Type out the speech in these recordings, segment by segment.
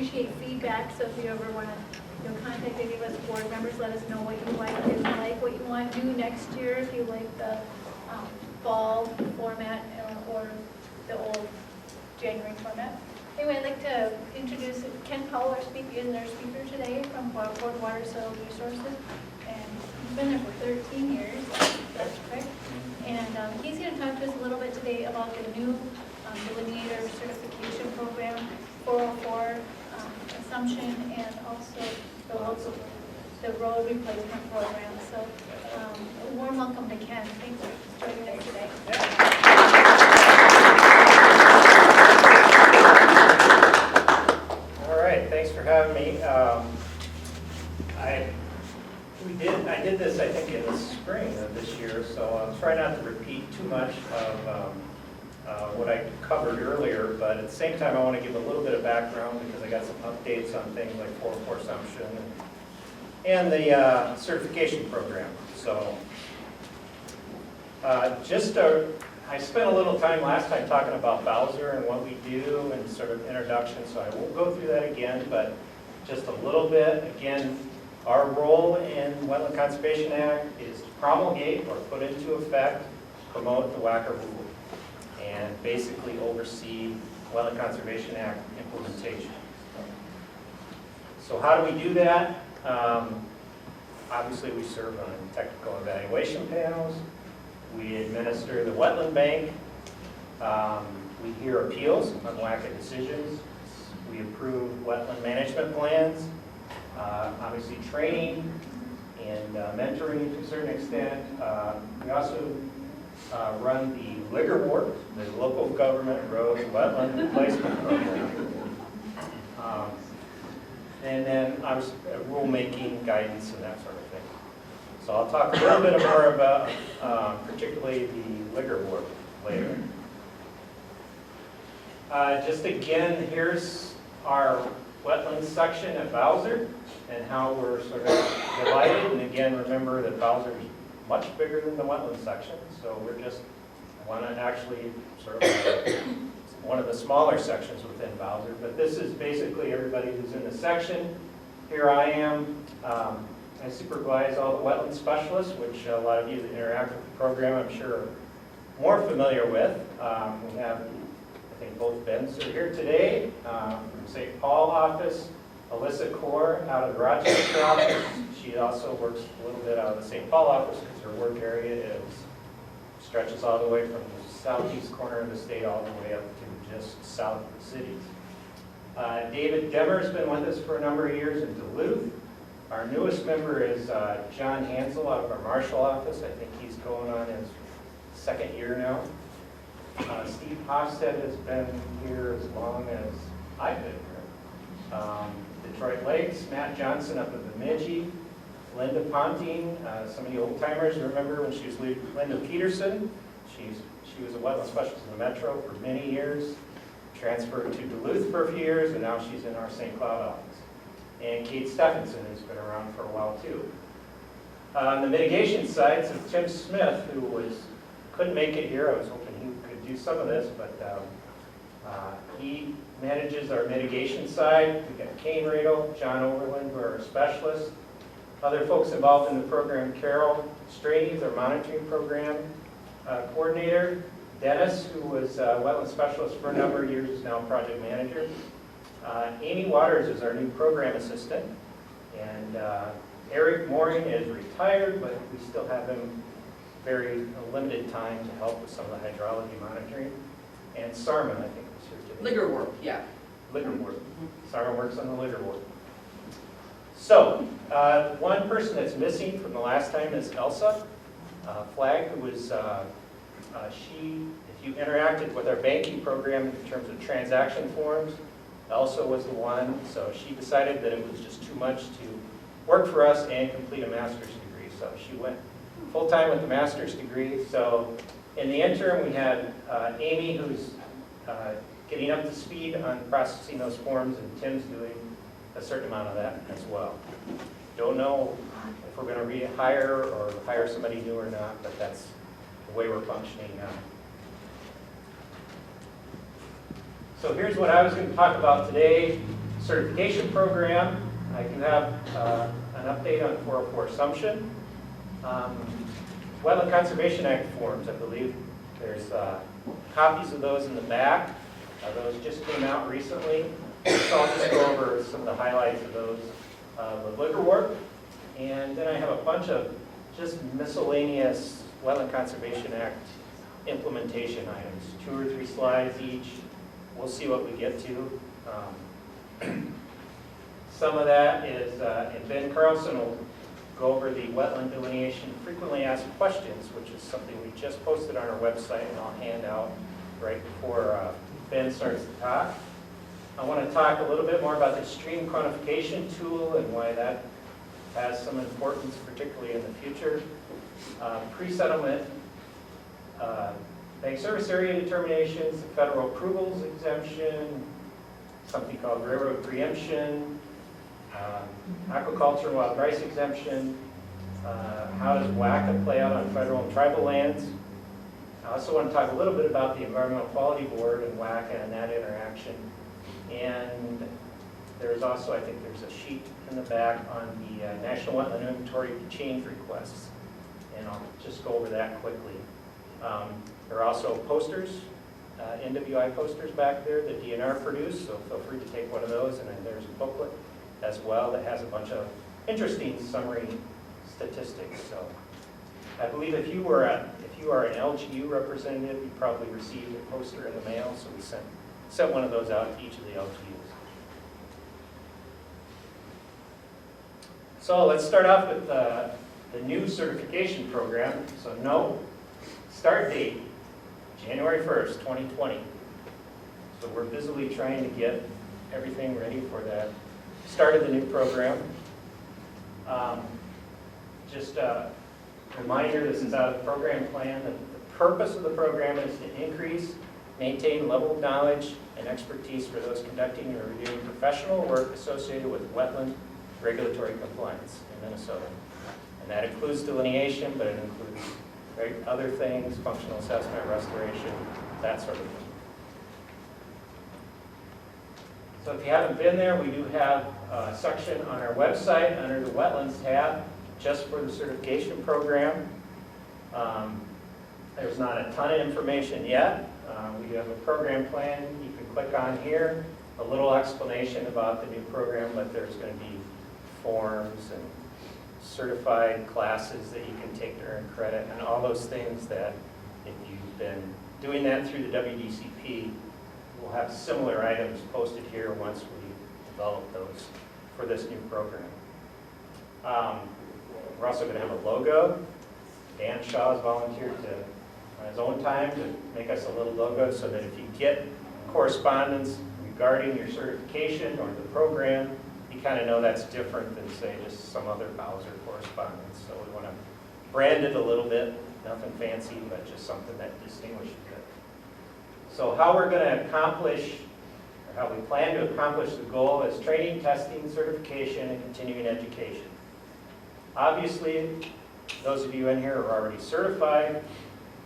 appreciate feedback, so if you ever want to contact any of us board members, let us know what you like, didn't like, what you want to do next year, if you like the fall format or the old January format. Anyway, I'd like to introduce Ken Powell, our speaker today from Board Water Soil Resources, and he's been there for 13 years, that's correct. And he's going to talk to us a little bit today about the new delineator certification program, 404 assumption, and also the road replacement program. So a warm welcome to Ken. Thanks for joining us today. All right, thanks for having me. I did this, I think, in the spring of this year, so I'll try not to repeat too much of what I covered earlier, but at the same time, I want to give a little bit of background because I got some updates on things like 404 assumption and the certification program. So I spent a little time last time talking about Bowser and what we do and sort of introduction, so I won't go through that again, but just a little bit. Again, our role in Wetland Conservation Act is to promulgate or put into effect, promote the WACA rule, and basically oversee Wetland Conservation Act implementation. So how do we do that? Obviously, we serve on technical evaluation panels. We administer the wetland bank. We hear appeals on WACA decisions. We approve wetland management plans. Obviously, training and mentoring to a certain extent. We also run the LIGRWORP, the Local Government Road Wetland Replacement Program. And then obviously rulemaking, guidance, and that sort of thing. So I'll talk a little bit more about particularly the LIGRWORP later. Just again, here's our wetlands section at Bowser and how we're sort of divided. And again, remember that Bowser is much bigger than the wetland section, so we're just actually sort of one of the smaller sections within Bowser. But this is basically everybody who's in the section. Here I am. I supervise all the wetland specialists, which a lot of you that interact with the program I'm sure are more familiar with. We have, I think both Bens are here today, from St. Paul office, Alyssa Core out of the Rochester office. She also works a little bit out of the St. Paul office because her work area stretches all the way from the southeast corner of the state all the way up to just south of the cities. David Demmer's been with us for a number of years in Duluth. Our newest member is John Hansel out of our Marshall office. I think he's going on his second year now. Steve Hofstad has been here as long as I've been here. Detroit Lakes, Matt Johnson up at Bemidji, Linda Ponting, some of you old timers remember when she was Linda Peterson. She was a wetland specialist in the Metro for many years, transferred to Duluth for a few years, and now she's in our St. Cloud office. And Kate Stephenson, who's been around for a while too. On the mitigation side, so Tim Smith, who couldn't make it here, I was hoping he could do some of this, but he manages our mitigation side. We've got Kane Radel, John Overland, who are our specialists. Other folks involved in the program, Carol Strady is our monitoring program coordinator. Dennis, who was a wetland specialist for a number of years, is now project manager. Amy Waters is our new program assistant. And Eric Mooring is retired, but we still have him very limited time to help with some of the hydrology monitoring. And Sarman, I think, was here today. LIGRWORP, yeah. LIGRWORP. Sarman works on the LIGRWORP. So, one person that's missing from the last time is Elsa Flagg, who was, if you interacted with our banking program in terms of transaction forms, Elsa was the one, so she decided that it was just too much to work for us and complete a master's degree. So she went full-time with the master's degree. So in the interim, we had Amy, who's getting up to speed on processing those forms, and Tim's doing a certain amount of that as well. Don't know if we're going to rehire or hire somebody new or not, but that's the way we're functioning now. So here's what I was going to talk about today. certification program, I do have an update on 404 Assumption. Wetland Conservation Act forms, I believe there's copies of those in the back. Those just came out recently. So I'll just go over some of the highlights of those. The liverwort, and then I have a bunch of just miscellaneous Wetland Conservation Act implementation items, 2 or 3 slides each. We'll see what we get to. Some of that is, and Ben Carlson will go over the wetland delineation frequently asked questions, which is something we just posted on our website, and I'll hand out right before Ben starts to talk. I want to talk a little bit more about the stream quantification tool and why that has some importance, particularly in the future. Pre-settlement bank service area determinations, the federal approvals exemption, something called railroad preemption, aquaculture and wild rice exemption, how does WACA play out on federal and tribal lands. I also want to talk a little bit about the Environmental Quality Board and WACA and that interaction. And there's also, I think there's a sheet in the back on the National Wetland Inventory change requests. And I'll just go over that quickly. There are also posters, NWI posters back there that DNR produced, so feel free to take one of those. And then there's a booklet as well that has a bunch of interesting summary statistics. So I believe if you are an LGU representative, you probably received a poster in the mail, so we sent one of those out to each of the LGUs. So let's start off with the new certification program. So no start date, January 1st, 2020. So we're busily trying to get everything ready for the start of the new program. Just a reminder, this is out of the program plan. The purpose of the program is to increase, maintain level of knowledge and expertise for those conducting or reviewing professional work associated with wetland regulatory compliance in Minnesota. And that includes delineation, but it includes other things, functional assessment, restoration, that sort of thing. So if you haven't been there, we do have a section on our website under the Wetlands tab just for the certification program. There's not a ton of information yet. We do have a program plan you can click on here, a little explanation about the new program, but there's going to be forms and certified classes that you can take to earn credit and all those things that if you've been doing that through the WDCP, we'll have similar items posted here once we develop those for this new program. We're also going to have a logo. Dan Shaw has volunteered to, on his own time, to make us a little logo so that if you get correspondence regarding your certification or the program, you kind of know that's different than, say, just some other Bowser correspondence. So we want to brand it a little bit, nothing fancy, but just something that distinguishes it. So how we're going to accomplish, or how we plan to accomplish the goal is training, testing, certification, and continuing education. Obviously, those of you in here are already certified.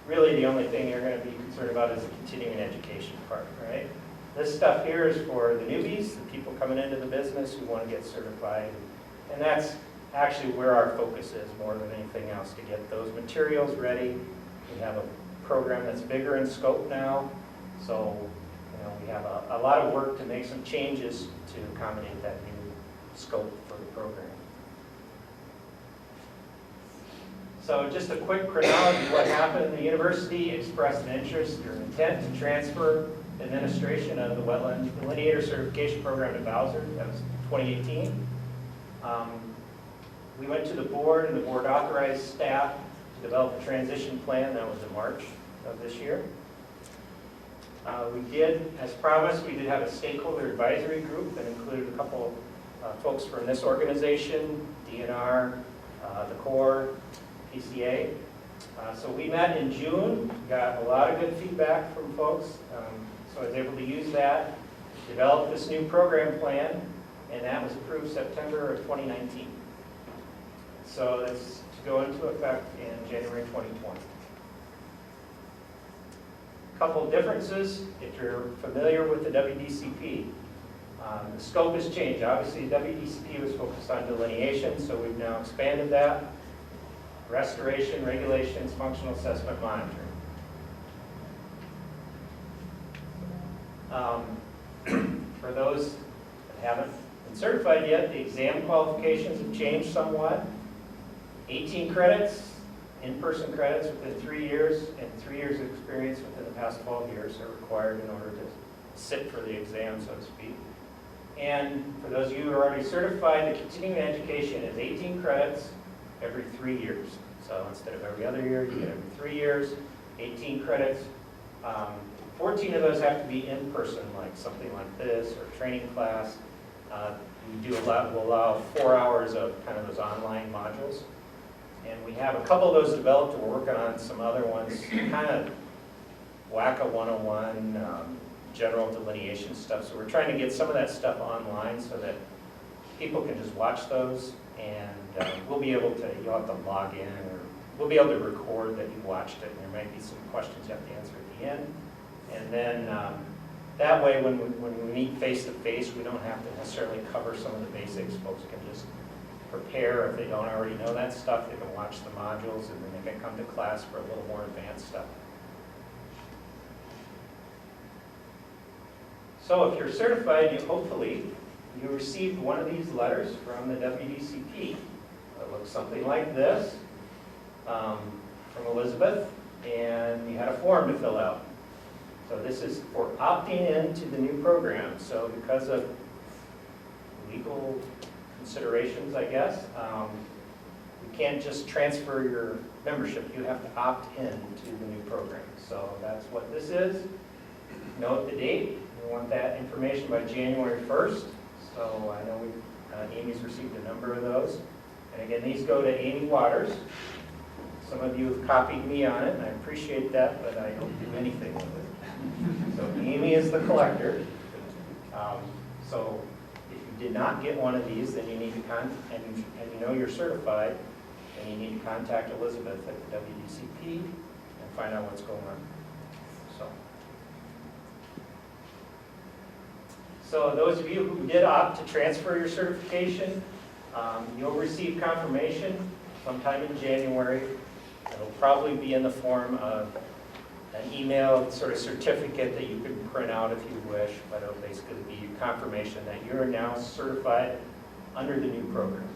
Really, the only thing you're going to be concerned about is the continuing education part, right? This stuff here is for the newbies, the people coming into the business who want to get certified. And that's actually where our focus is more than anything else, to get those materials ready. We have a program that's bigger in scope now. So, we have a lot of work to make some changes to accommodate that new scope for the program. So just a quick chronology of what happened. The university expressed an interest or intent to transfer administration of the Wetland Delineator Certification Program to Bowser. That was 2018. We went to the board, and the board authorized staff to develop a transition plan. That was in March of this year. We did, as promised, we did have a stakeholder advisory group that included a couple folks from this organization, DNR, the Corps, PCA. So we met in June, got a lot of good feedback from folks. So I was able to use that, develop this new program plan, and that was approved September of 2019. So it's to go into effect in January 2020. A couple differences, if you're familiar with the WDCP. The scope has changed. Obviously, WDCP was focused on delineation, so we've now expanded that. Restoration, regulations, functional assessment, monitoring. For those that haven't been certified yet, the exam qualifications have changed somewhat. 18 credits, in-person credits within 3 years, and 3 years of experience within the past 12 years are required in order to sit for the exam, so to speak. And for those of you who are already certified, the continuing education is 18 credits every 3 years. So instead of every other year, you get every 3 years, 18 credits. 14 of those have to be in person, like something like this, or a training class. We'll allow 4 hours of kind of those online modules. And we have a couple of those developed, and we're working on some other ones, kind of WACA 101, general delineation stuff. So we're trying to get some of that stuff online so that people can just watch those, and we'll be able to, you'll have to log in, or we'll be able to record that you watched it, and there might be some questions you have to answer at the end. And then that way, when we meet face-to-face, we don't have to necessarily cover some of the basics. Folks can just prepare. If they don't already know that stuff, they can watch the modules, and then they can come to class for a little more advanced stuff. So if you're certified, you received one of these letters from the WDCP. It looks something like this from Elizabeth, and you had a form to fill out. So this is for opting into the new program. So because of legal considerations, I guess, you can't just transfer your membership. You have to opt in to the new program. So that's what this is. Note the date. We want that information by January 1st. So I know Amy's received a number of those. And again, these go to Amy Waters. Some of you have copied me on it, and I appreciate that, but I don't do anything with it. So Amy is the collector. So if you did not get one of these, then you need to and you know you're certified, then you need to contact Elizabeth at the WDCP and find out what's going on. So those of you who did opt to transfer your certification, you'll receive confirmation sometime in January. It'll probably be in the form of an email sort of certificate that you can print out if you wish, but it'll basically be confirmation that you're now certified under the new program.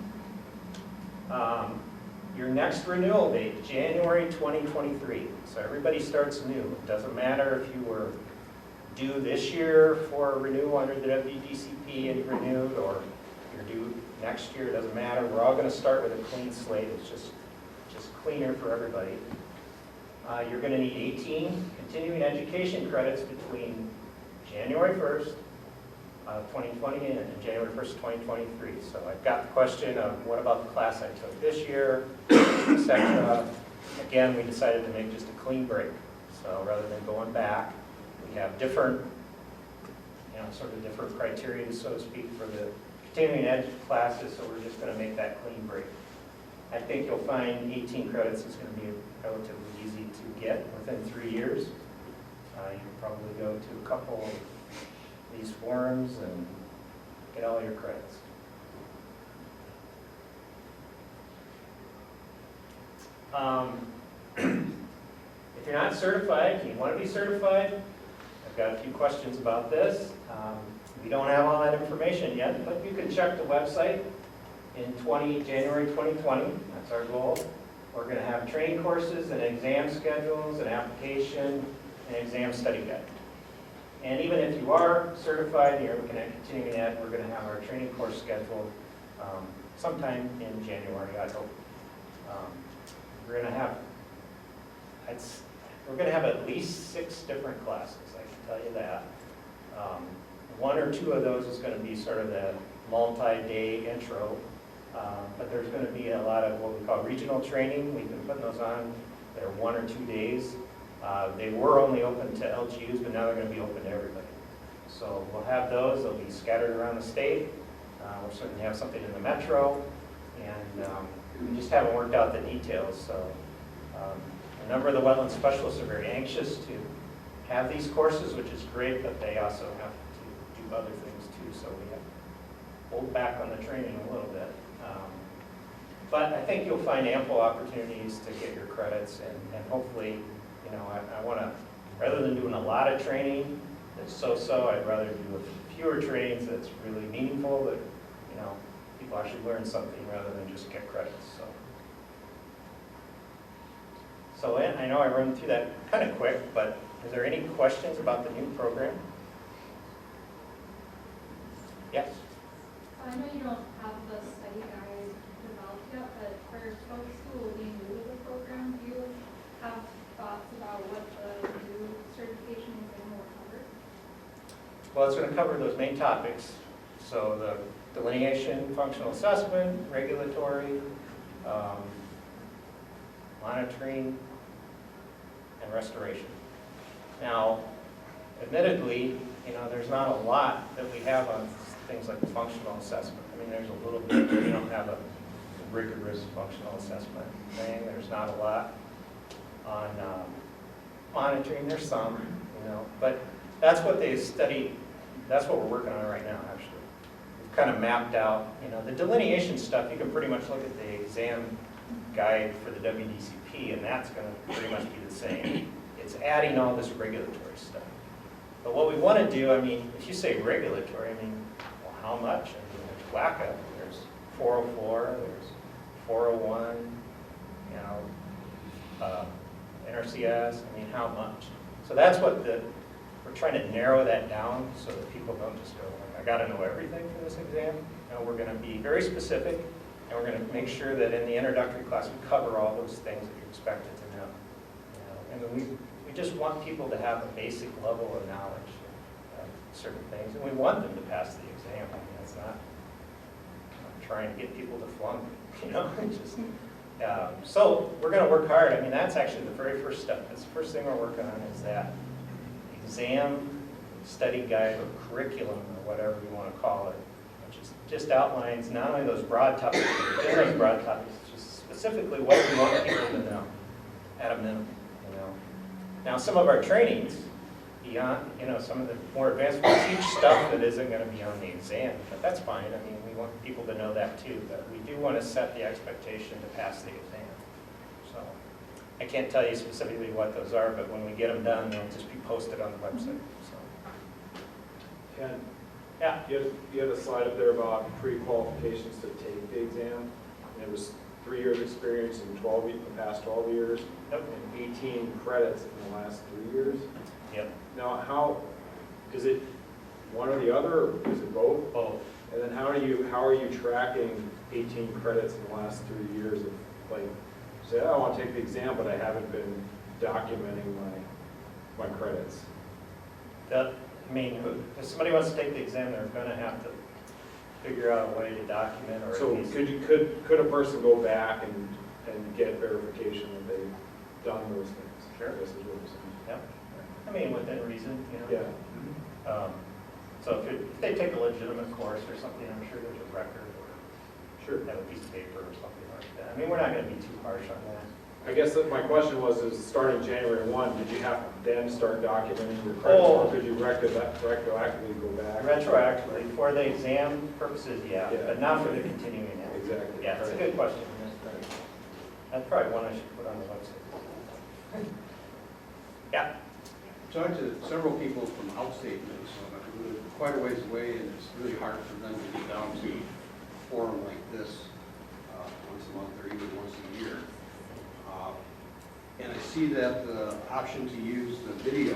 Your next renewal date, January 2023. So everybody starts new. It doesn't matter if you were due this year for a renewal under the WDCP and you renewed, or you're due next year, it doesn't matter. We're all going to start with a clean slate. It's just cleaner for everybody. You're going to need 18 continuing education credits between January 1st, 2020 and January 1st, 2023. So I've got the question of what about the class I took this year, etc. Again, we decided to make just a clean break. So rather than going back, we have different, sort of different criteria, so to speak, for the continuing ed classes, so we're just going to make that clean break. I think you'll find 18 credits is going to be relatively easy to get within 3 years. You can probably go to a couple of these forums and get all your credits. If you're not certified, you want to be certified, I've got a few questions about this. We don't have all that information yet, but you can check the website in January 2020. That's our goal. We're going to have training courses and exam schedules, an application, and exam study guide. And even if you are certified and you're looking at continuing ed, we're going to have our training course scheduled sometime in January, I hope. We're going to have at least 6 different classes, I can tell you that. 1 or 2 of those is going to be sort of the multi-day intro, but there's going to be a lot of what we call regional training. We've been putting those on. They're 1 or 2 days. They were only open to LGUs, but now they're going to be open to everybody. So we'll have those. They'll be scattered around the state. We'll certainly have something in the metro, and we just haven't worked out the details. So a number of the wetland specialists are very anxious to have these courses, which is great, but they also have to do other things too. So hold back on the training a little bit. But I think you'll find ample opportunities to get your credits, and hopefully, you know, I want to, rather than doing a lot of training that's so-so, I'd rather do fewer trainings that's really meaningful, that, you know, people actually learn something rather than just get credits, so. So I know I run through that kind of quick, but is there any questions about the new program? Yes? I know you don't have the study guide developed yet, but for folks who will be new to the program, do you have thoughts about what the new certification exam will cover? Well, it's going to cover those main topics. So the delineation, functional assessment, regulatory, monitoring, and restoration. Now, admittedly, you know, there's not a lot that we have on things like the functional assessment. I mean, there's a little bit, but we don't have a rigorous functional assessment thing. There's not a lot on monitoring. There's some, you know, but that's what they study. That's what we're working on right now, actually. We've kind of mapped out, you know, the delineation stuff. You can pretty much look at the exam guide for the WDCP, and that's going to pretty much be the same. It's adding all this regulatory stuff. But what we want to do, I mean, if you say regulatory, I mean, well, how much? I mean, there's WACA, there's 404, there's 401, you know, NRCS, I mean, how much? So that's what we're trying to narrow that down so that people don't just go, like, I got to know everything for this exam. No, we're going to be very specific, and we're going to make sure that in the introductory class we cover all those things that you're expected to know. You know, and we just want people to have a basic level of knowledge of certain things, and we want them to pass the exam. I mean, it's not trying to get people to flunk, you know. Just, so we're going to work hard. I mean, that's actually the very first step. That's the first thing we're working on, is that exam study guide or curriculum or whatever you want to call it, which is just outlines not only those broad topics, but within those broad topics, just specifically what we want people to know at a minimum. You know. Now, some of our trainings, beyond, you know, some of the more advanced, we teach stuff that isn't going to be on the exam, but that's fine. I mean, we want people to know that too, but we do want to set the expectation to pass the exam. So I can't tell you specifically what those are, but when we get them done, they'll just be posted on the website. So. Ken, Yeah. you had a slide up there about pre-qualifications to take the exam, and it was 3 years experience in the past 12 years, Yep. and 18 credits in the last 3 years. Yep. Now, how, is it one or the other, or is it both? Both. And then how are you tracking 18 credits in the last 3 years of, like, say, I want to take the exam, but I haven't been documenting my credits? I mean, if somebody wants to take the exam, they're going to have to figure out a way to document, or So at least, could a person go back and get verification that they've done those things? Sure. I guess is what I'm saying. yeah. I mean, within reason, you know. Yeah. So if they take a legitimate course or something, I'm sure there's a record or Sure. have a piece of paper or something like that. I mean, we're not going to be too harsh on that. I guess that my question was, is starting January 1, did you have to then start documenting your credits, or could you retroactively go back? Retroactively, for the exam purposes, yeah, Yeah. but not for the continuing ed. Exactly. Yeah, it's a good question. That's probably one I should put on the website. Yeah. Talked to several people from outstate Minnesota who live quite a ways away, and it's really hard for them to get down to a forum like this once a month or even once a year. And I see that the option to use the video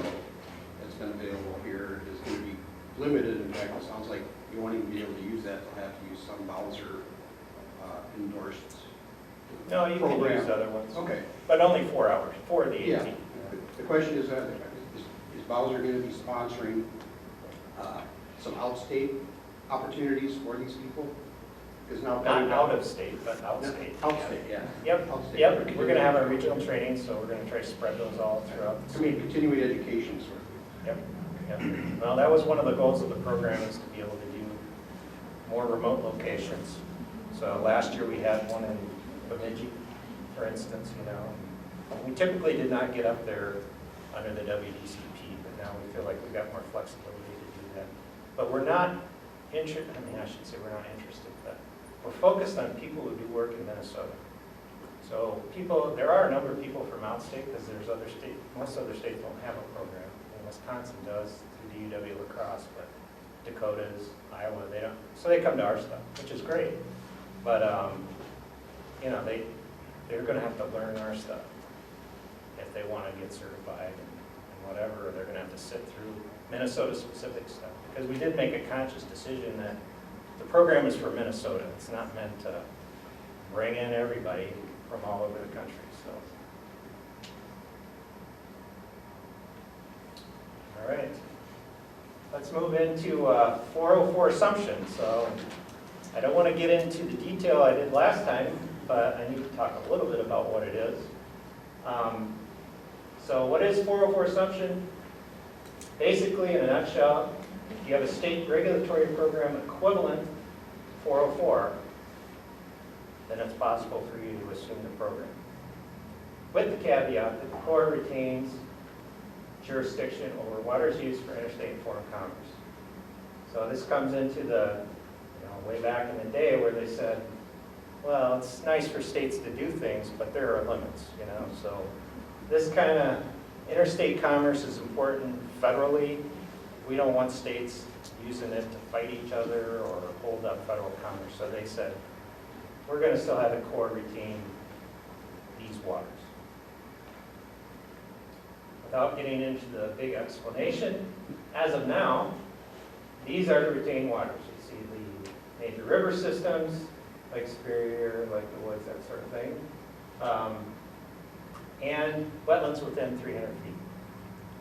that's been available here is going to be limited. In fact, it sounds like you won't even be able to use that. They'll have to use some Bowser endorsed No, you can program. use other ones. Okay. But only 4 hours, for the 18. Yeah. The question is Bowser going to be sponsoring some outstate opportunities for these people? Because now Not out of state, but outstate. Outstate, yeah. Yep, Outstate. yep. We're going to have our regional trainings, so we're going to try to spread those all throughout the I mean, state. continuing education sort of. Yep, yep. Well, that was one of the goals of the program, is to be able to do more remote locations. So last year we had one in Bemidji, for instance, you know. We typically did not get up there under the WDCP, but now we feel like we've got more flexibility to do that. But we're not I mean, I should say we're not interested, but we're focused on people who do work in Minnesota. So there are a number of people from out state, because there's other states, most other states don't have a program. And Wisconsin does through the UW lacrosse, but Dakotas, Iowa, they don't. So they come to our stuff, which is great. But, you know, they're going to have to learn our stuff if they want to get certified and whatever, or they're going to have to sit through Minnesota-specific stuff. Because we did make a conscious decision that the program is for Minnesota. It's not meant to bring in everybody from all over the country. So, all right. Let's move into 404 assumptions. So I don't want to get into the detail I did last time, but I need to talk a little bit about what it is. So what is 404 assumption? Basically, in a nutshell, if you have a state regulatory program equivalent to 404, then it's possible for you to assume the program. With the caveat that the Corps retains jurisdiction over waters used for interstate and foreign commerce. So this comes into the, way back in the day where they said, well, it's nice for states to do things, but there are limits, So this kind of interstate commerce is important federally. We don't want states using it to fight each other or hold up federal commerce. So they said, we're going to still have the Corps retain these waters. Without getting into the big explanation, as of now, these are the retained waters. You see the major river systems, Lake Superior, Lake the Woods, that sort of thing, and wetlands within 300 feet.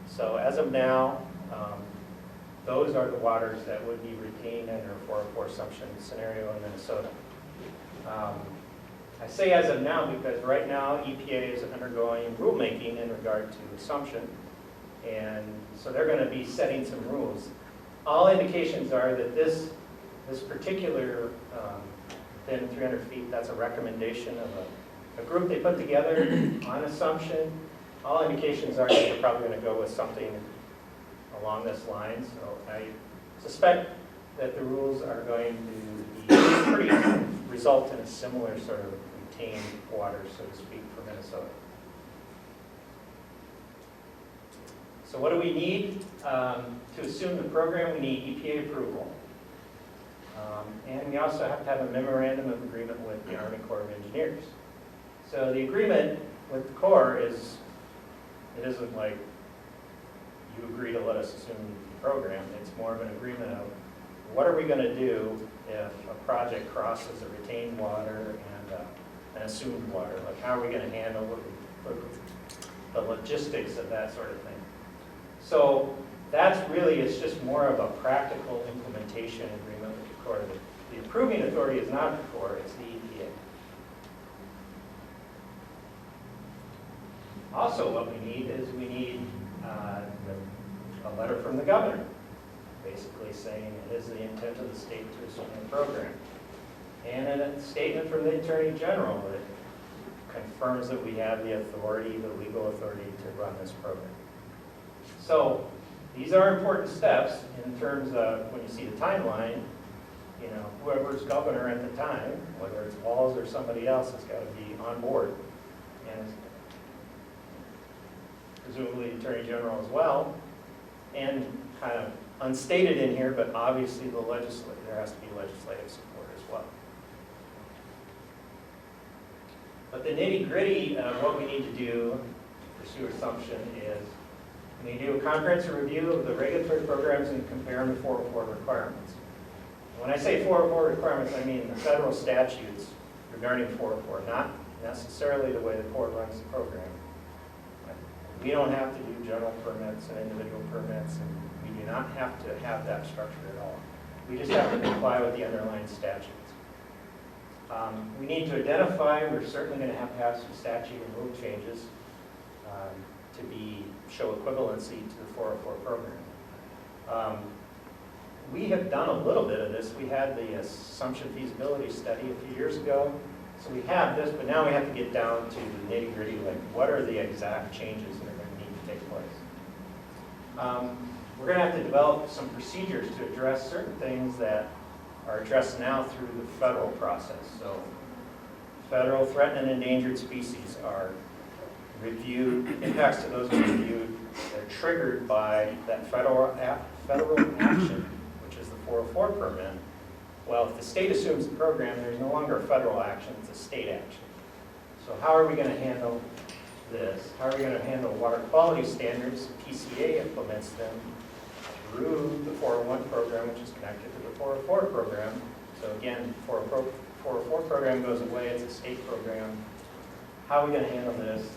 So as of now, those are the waters that would be retained under a 404 assumption scenario in Minnesota. I say as of now because right now EPA is undergoing rulemaking in regard to assumption, and so they're going to be setting some rules. All indications are that this particular within 300 feet, that's a recommendation of a group they put together on assumption. All indications are that they're probably going to go with something along this line. So I suspect that the rules are going to result in a similar sort of retained water, so to speak, for Minnesota. So what do we need to assume the program? We need EPA approval. And we also have to have a memorandum of agreement with the Army Corps of Engineers. So the agreement with the Corps is, it isn't like you agree to let us assume the program. It's more of an agreement of what are we going to do if a project crosses a retained water and an assumed water? Like how are we going to handle the logistics of that sort of thing? So that's really, it's just more of a practical implementation agreement with the Corps. The approving authority is not the Corps, it's the EPA. Also what we need is a letter from the governor, basically saying it is the intent of the state to assume the program. And a statement from the Attorney General that confirms that we have the authority, the legal authority to run this program. So these are important steps in terms of when you see the timeline, whoever's governor at the time, whether it's Walz or somebody else, has got to be on board. And presumably the Attorney General as well. And kind of unstated in here, but obviously there has to be legislative support as well. But the nitty-gritty of what we need to do to pursue assumption is we need to do a comprehensive review of the regulatory programs and compare them to 404 requirements. When I say 404 requirements, I mean the federal statutes regarding 404, not necessarily the way the Corps runs the program. We don't have to do general permits and individual permits, and we do not have to have that structure at all. We just have to comply with the underlying statutes. We need to identify, we're certainly going to have some statute and rule changes to show equivalency to the 404 program. We have done a little bit of this. We had the assumption feasibility study a few years ago. So we have this, but now we have to get down to the nitty-gritty, like what are the exact changes that are going to need to take place. We're going to have to develop some procedures to address certain things that are addressed now through the federal process. So federal threatened and endangered species are reviewed, impacts to those are reviewed. They're triggered by that federal action, which is the 404 permit. Well, if the state assumes the program, there's no longer a federal action, it's a state action. So how are we going to handle this? How are we going to handle water quality standards? PCA implements them through the 401 program, which is connected to the 404 program. So again, 404 program goes away, it's a state program. How are we going to handle this?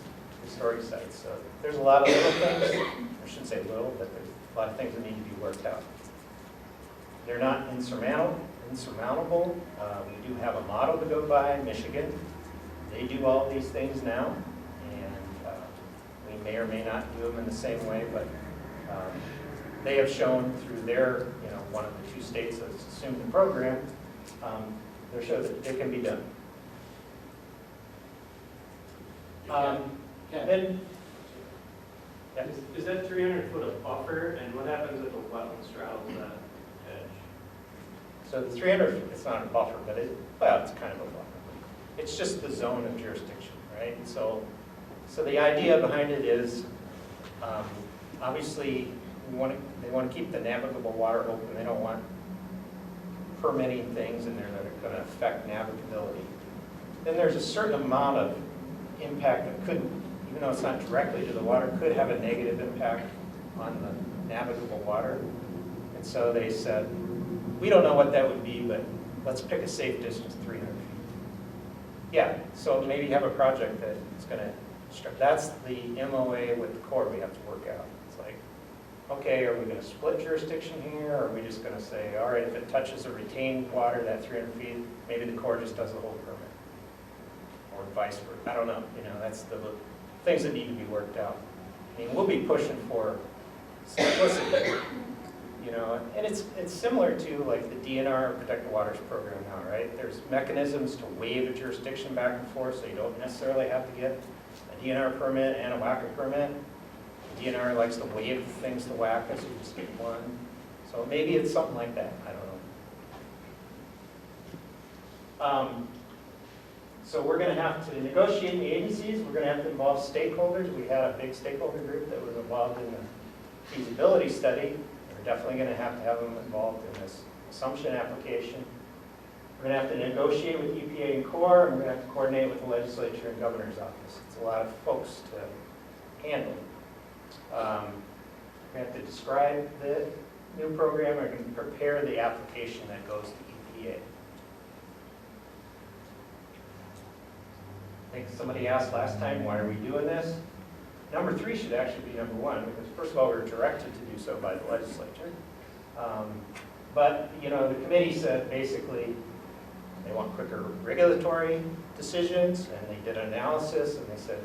Historic sites. So there's a lot of little things, I shouldn't say little, but there's a lot of things that need to be worked out. They're not insurmountable. We do have a model to go by, Michigan. They do all these things now, and we may or may not do them in the same way, but they have shown through their, one of the two states that's assumed the program, they show that it can be done. Then, yeah. Is that 300 foot a buffer, and what happens if a wetland straddles that edge? So the 300, it's not a buffer, but it's kind of a buffer. It's just the zone of jurisdiction, right? So the idea behind it is, obviously, they want to keep the navigable water open. They don't want permitting things in there that are going to affect navigability. Then there's a certain amount of impact that could, even though it's not directly to the water, could have a negative impact on the navigable water. And so they said, we don't know what that would be, but let's pick a safe distance, 300 feet. Yeah, so maybe you have a project that is going to, that's the MOA with the Corps we have to work out. It's like, okay, are we going to split jurisdiction here, or are we just going to say, all right, if it touches a retained water, that 300 feet, maybe the Corps just does the whole permit, or vice versa. I don't know. That's the things that need to be worked out. I mean, we'll be pushing for simplicity, and it's similar to like the DNR Protected Waters program now, right? There's mechanisms to waive a jurisdiction back and forth, so you don't necessarily have to get a DNR permit and a WACA permit. DNR likes to waive things to WACA, so you just get one. So maybe it's something like that. I don't know. So we're going to have to negotiate in the agencies. We're going to have to involve stakeholders. We had a big stakeholder group that was involved in the feasibility study. We're definitely going to have them involved in this assumption application. We're going to have to negotiate with EPA and Corps, and we're going to have to coordinate with the legislature and governor's office. It's a lot of folks to handle. We have to describe the new program. We're going to prepare the application that goes to EPA. I think somebody asked last time, why are we doing this? Number 3 should actually be number 1, because first of all, we're directed to do so by the legislature. But the committee said basically they want quicker regulatory decisions, and they did an analysis, and they said,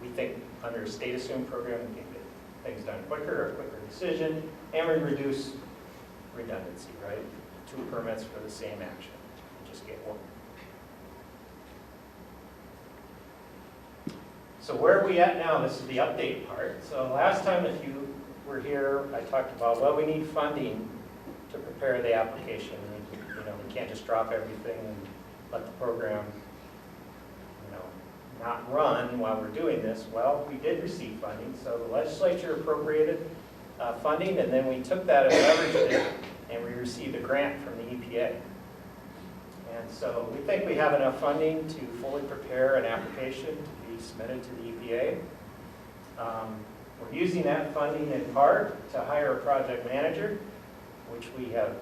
we think under a state assumed program, we can get things done quicker, a quicker decision, and we reduce redundancy, right? 2 permits for the same action, just get 1. So where are we at now? This is the update part. So last time, if you were here, I talked about, well, we need funding to prepare the application. We can't just drop everything and let the program, not run while we're doing this. Well, we did receive funding. So the legislature appropriated funding, and then we took that and leveraged it, and we received a grant from the EPA. And so we think we have enough funding to fully prepare an application to be submitted to the EPA. We're using that funding in part to hire a project manager, which we have,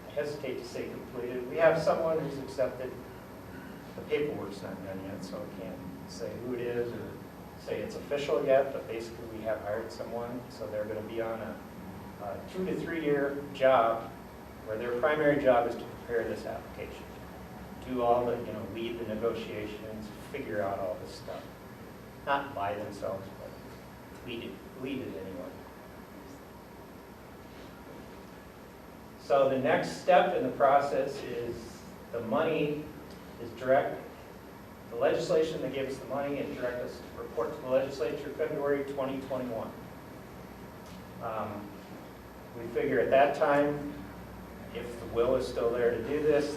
I hesitate to say completed. We have someone who's accepted. The paperwork's not done yet, so I can't say who it is or say it's official yet, but basically we have hired someone. So they're going to be on a 2 to 3 year job where their primary job is to prepare this application. Do all the, lead the negotiations, figure out all this stuff. Not by themselves, but lead it anyway. So the next step in the process is the money is direct. The legislation that gave us the money and direct us to report to the legislature February 2021. We figure at that time, if the will is still there to do this,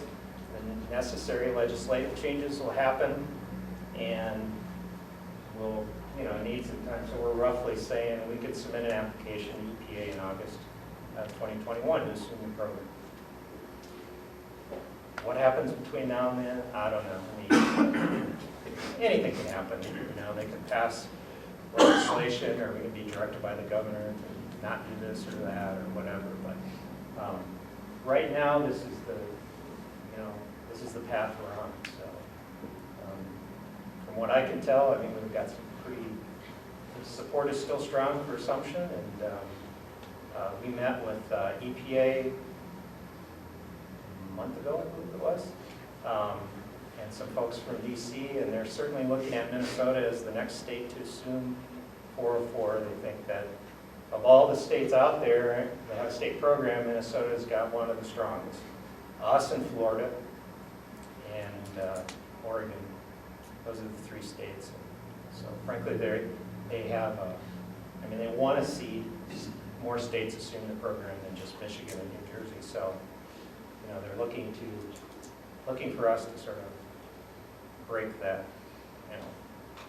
the necessary legislative changes will happen, and we'll, need some time. So we're roughly saying we could submit an application to EPA in August of 2021 to assume the program. What happens between now and then, I don't know. I mean, anything can happen. They can pass legislation, or we can be directed by the governor to not do this or that or whatever. But right now, this is the path we're on. So from what I can tell, I mean, we've got some pretty, the support is still strong for assumption, and we met with EPA a month ago, I believe it was, and some folks from DC, and they're certainly looking at Minnesota as the next state to assume 404. They think that of all the states out there that have a state program, Minnesota's got one of the strongest. Us and Florida and Oregon, those are the 3 states. So frankly, they have, they want to see more states assume the program than just Michigan and New Jersey. So, they're looking for us to sort of break that,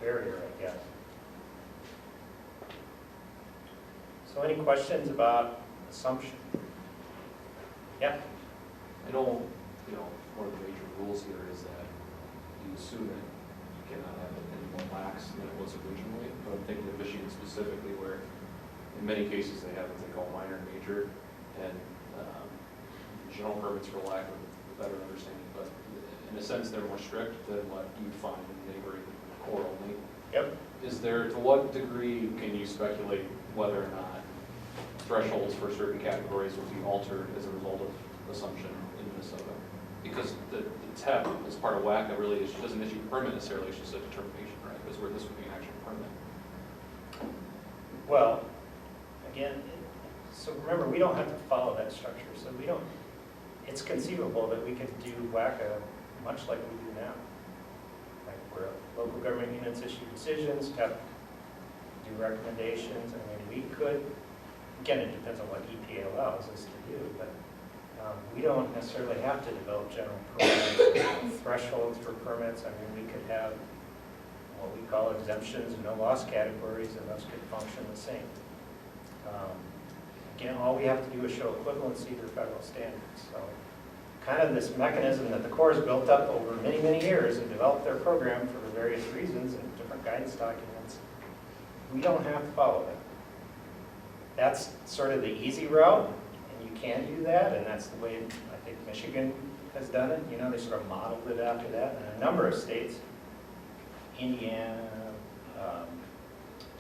barrier, I guess. So any questions about assumption? Yeah? I know, one of the major rules here is that you assume that you cannot have it any more lax than it was originally. But I'm thinking of Michigan specifically, where in many cases they have what they call minor and major, and general permits, for lack of a better understanding. But in a sense, they're more strict than what you find in neighboring core only. Yep. Is there, to what degree can you speculate whether or not thresholds for certain categories will be altered as a result of assumption in Minnesota? Because the TEP, as part of WACA, really doesn't issue a permit necessarily, it's just a determination, right? Because where this would be an actual permit. Well, again, so remember, we don't have to follow that structure. So it's conceivable that we could do WACA much like we do now. Like where local government units issue decisions, TEP do recommendations. We could, again, it depends on what EPA allows us to do, but we don't necessarily have to develop general permits, thresholds for permits. We could have what we call exemptions and no loss categories, and those could function the same. Again, all we have to do is show equivalency to federal standards. So kind of this mechanism that the Corps has built up over many, many years and developed their program for various reasons and different guidance documents, we don't have to follow that. That's sort of the easy route, and you can do that, and that's the way I think Michigan has done it. They sort of modeled it after that. And a number of states, Indiana,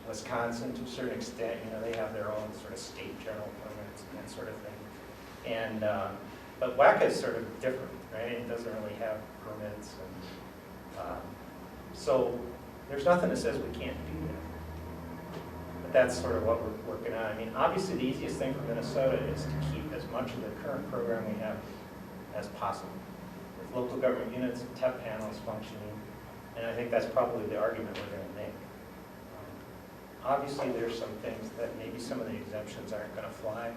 Wisconsin, to a certain extent, they have their own sort of state general permits and that sort of thing. And but WACA is sort of different, right? It doesn't really have permits, and so there's nothing that says we can't do that. But that's sort of what we're working on. Obviously, the easiest thing for Minnesota is to keep as much of the current program we have as possible, with local government units and TEP panels functioning. And I think that's probably the argument we're going to make. Obviously, there's some things that maybe some of the exemptions aren't going to fly.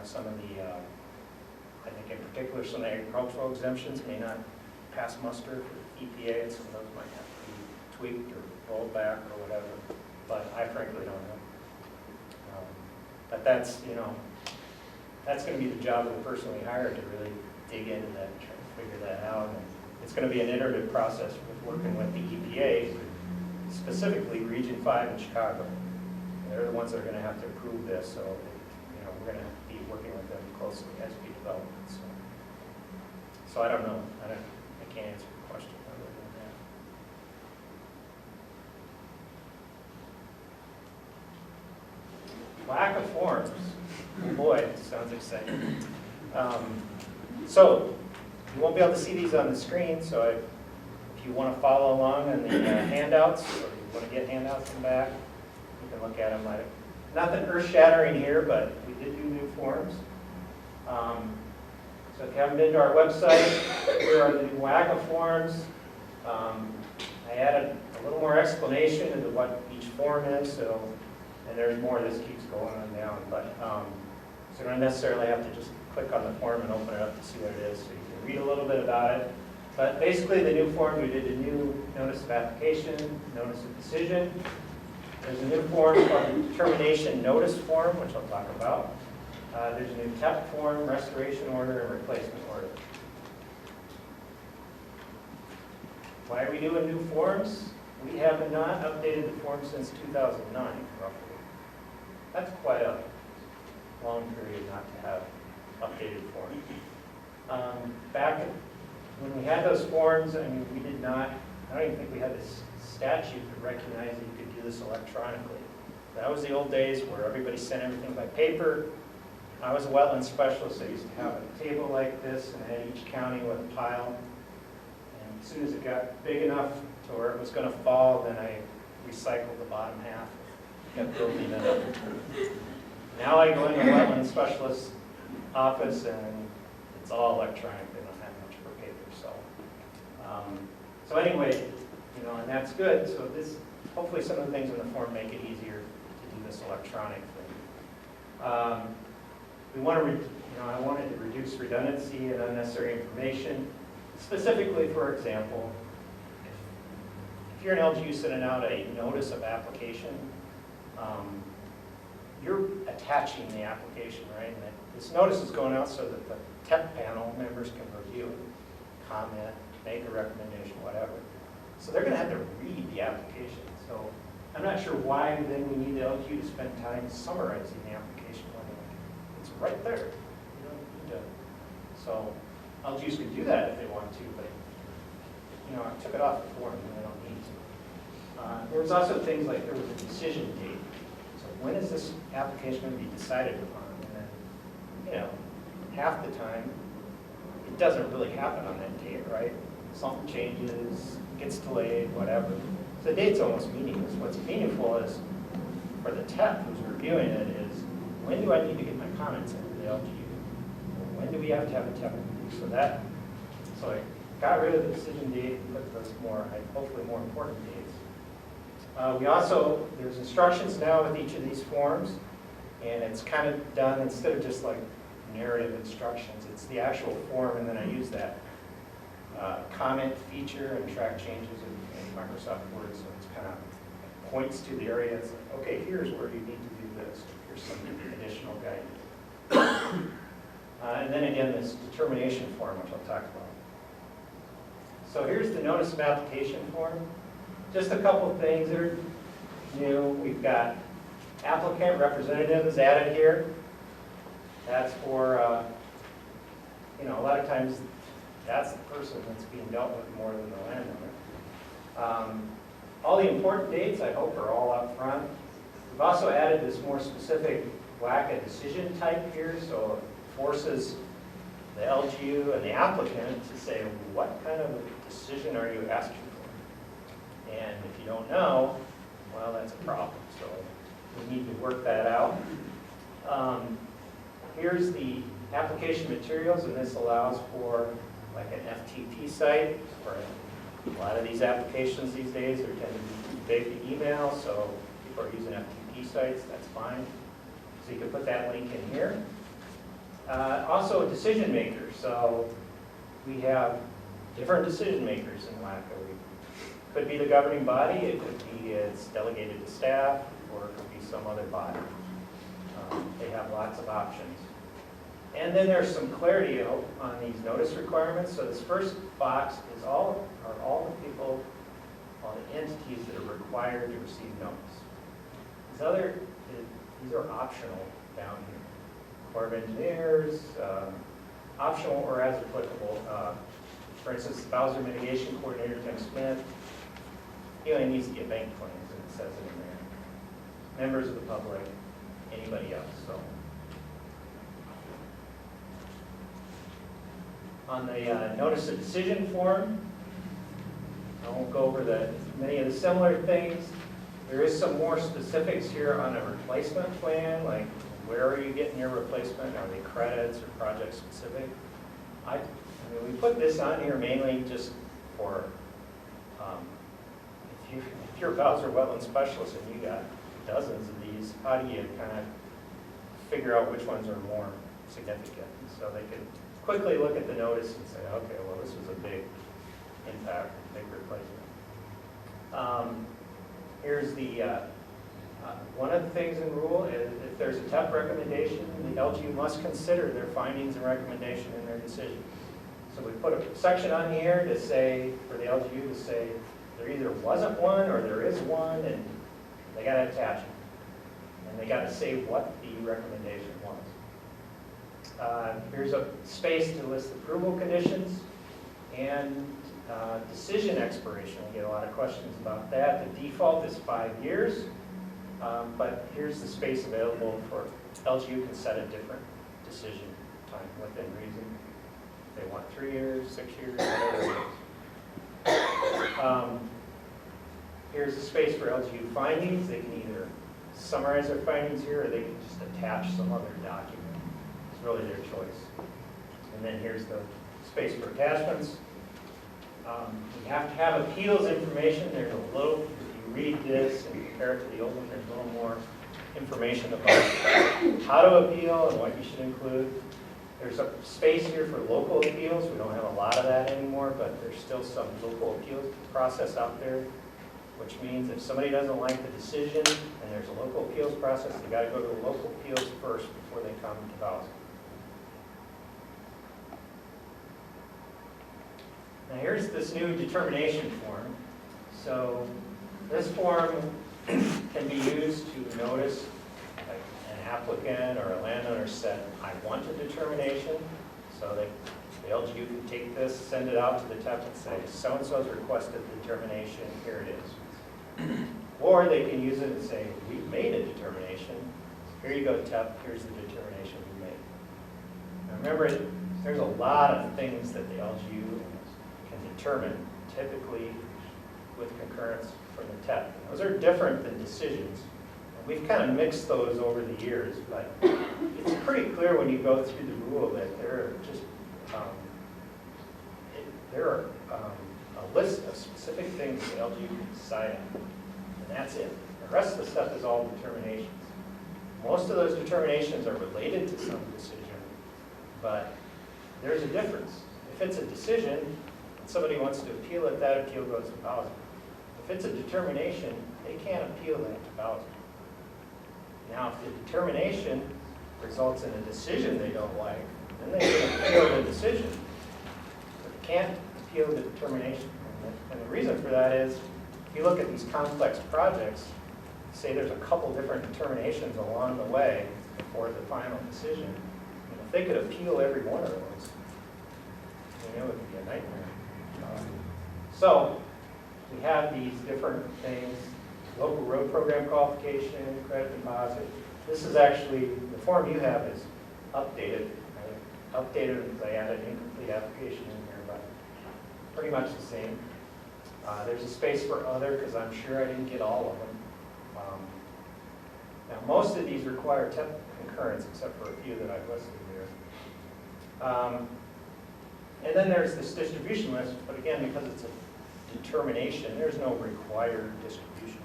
Some of the, I think in particular, some of the agricultural exemptions may not pass muster for EPA, and some of those might have to be tweaked or rolled back or whatever. But I frankly don't know. But that's, that's going to be the job of the person we hire, to really dig into that and try to figure that out. And it's going to be an iterative process with working with the EPA, specifically Region 5 in Chicago. They're the ones that are going to have to approve this, so we're going to have to be working with them closely as we develop it. So I don't know. I can't answer the question other than that. Lack of forms. Oh boy, sounds exciting. So you won't be able to see these on the screen, so if you want to follow along on the handouts, or you want to get handouts from back, you can look at them. Nothing earth-shattering here, but we did do new forms. So if you haven't been to our website, here are the new WACA forms. I added a little more explanation into what each form is, and there's more. This keeps going on down, but so you don't necessarily have to just click on the form and open it up to see what it is, so you can read a little bit about it. But basically, the new form, we did a new notice of application, notice of decision. There's a new form called the determination notice form, which I'll talk about. There's a new TEP form, restoration order, and replacement order. Why are we doing new forms? We have not updated the form since 2009, roughly. That's quite a long period not to have updated forms. Back when we had those forms, I mean, we did not, I don't even think we had this statute that recognized that you could do this electronically. That was the old days where everybody sent everything by paper. I was a wetland specialist. I used to have a table like this, and I had each county with a pile. And as soon as it got big enough to where it was going to fall, then I recycled the bottom half, kept building it up. Now I go into a wetland specialist office, and it's all electronic. They don't have much for paper. So anyway, you know, and that's good. So this, hopefully, some of the things in the form make it easier to do this electronic thing. We want to, I wanted to reduce redundancy and unnecessary information. Specifically, for example, if you're an LGU sending out a notice of application, you're attaching the application, right? And this notice is going out so that the TEP panel members can review it, comment, make a recommendation, whatever. So they're going to have to read the application. So I'm not sure why then we need the LGU to spend time summarizing the application. It's right there. You don't need to. So LGUs can do that if they want to, but I took it off the form and I don't need to. There was also things like there was a decision date. So when is this application going to be decided upon? And then, half the time it doesn't really happen on that date, right? Something changes, gets delayed, whatever. So the date's almost meaningless. What's meaningful is for the TEP who's reviewing it is, when do I need to get my comments into the LGU? When do we have to have a TEP review? So I got rid of the decision date and put those hopefully more important dates. There's instructions now with each of these forms, and it's kind of done instead of just like narrative instructions. It's the actual form, and then I use that comment feature and track changes in Microsoft Word, so it's kind of points to the area. It's like, okay, here's where you need to do this. Here's some additional guidance. And then again, this determination form, which I'll talk about. So here's the notice of application form. Just a couple of things that are new. We've got applicant representative is added here. That's for, a lot of times that's the person that's being dealt with more than the landowner. All the important dates, I hope, are all up front. We've also added this more specific WACA decision type here, so it forces the LGU and the applicant to say, what kind of a decision are you asking for? And if you don't know, well, that's a problem. So we need to work that out. Here's the application materials, and this allows for like an FTP site. For a lot of these applications these days, they tend to be too big to email, so people are using FTP sites, that's fine. So you can put that link in here. Also a decision maker, so we have different decision makers in WACA. It could be the governing body, it could be it's delegated to staff, or it could be some other body. They have lots of options. And then there's some clarity on these notice requirements. So this first box is all the people, all the entities that are required to receive notice. These are optional down here. Corps of Engineers, optional or as applicable. For instance, the Bowser Mitigation Coordinator, Tim Smith, he only needs to get bank plans, and it says it in there. Members of the public, anybody else. So on the notice of decision form, I won't go over many of the similar things. There is some more specifics here on a replacement plan, like where are you getting your replacement? Are they credits or project specific? We put this on here mainly just for if you're a Bowser Wetland Specialist and you got dozens of these, how do you kind of figure out which ones are more significant. So they could quickly look at the notice and say, okay, well, this was a big impact, big replacement. Here's the, one of the things in rule is if there's a TEP recommendation, the LGU must consider their findings and recommendation in their decision. So we put a section on here to say, for the LGU to say, there either wasn't one or there is one, and they got to attach it. And they got to say what the recommendation was. Here's a space to list approval conditions and decision expiration. We get a lot of questions about that. The default is 5 years, but here's the space available for LGU can set a different decision time within reason. If they want 3 years, 6 years, whatever it is. Here's a space for LGU findings. They can either summarize their findings here, or they can just attach some other document. It's really their choice. And then here's the space for attachments. You have to have appeals information. There's a little, if you read this and compare it to the old one, there's a little more information about how to appeal and what you should include. There's a space here for local appeals. We don't have a lot of that anymore, but there's still some local appeals process out there, which means if somebody doesn't like the decision and there's a local appeals process, they got to go to the local appeals first before they come to Bowser. Now here's this new determination form. So this form can be used to notice like an applicant or a landowner said, I want a determination. So the LGU can take this, send it out to the TEP and say, so-and-so's requested determination, here it is. Or they can use it and say, we've made a determination. Here you go, TEP, here's the determination we made. Now remember, there's a lot of things that the LGU can determine, typically with concurrence from the TEP. And those are different than decisions. And we've kind of mixed those over the years, but it's pretty clear when you go through the rule that there are just a list of specific things the LGU can decide on, and that's it. The rest of the stuff is all determinations. Most of those determinations are related to some decision, but there's a difference. If it's a decision, and somebody wants to appeal it, that appeal goes to Bowser. If it's a determination, they can't appeal that to Bowser. Now, if the determination results in a decision they don't like, then they can appeal the decision. But they can't appeal the determination. And the reason for that is, if you look at these complex projects, say there's a couple different determinations along the way before the final decision, and if they could appeal every one of those, it would be a nightmare. So we have these different things: local road program qualification, credit deposit. This is actually, the form you have is updated. I updated it because I added incomplete application in here, but pretty much the same. There's a space for other because I'm sure I didn't get all of them. Now most of these require TEP concurrence except for a few that I've listed here. And then there's this distribution list, but again, because it's a determination, there's no required distribution.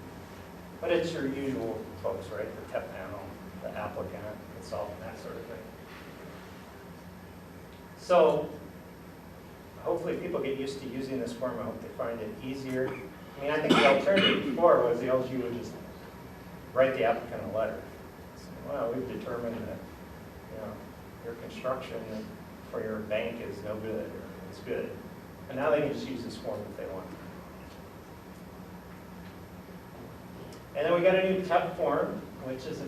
But it's your usual folks, right? The TEP panel, the applicant, consultant, that sort of thing. So hopefully people get used to using this form. I hope they find it easier. I mean, I think the alternative before was the LGU would just write the applicant a letter. Say, well, we've determined that, your construction for your bank is no good, or it's good. And now they can just use this form if they want. And then we got a new TEP form, which is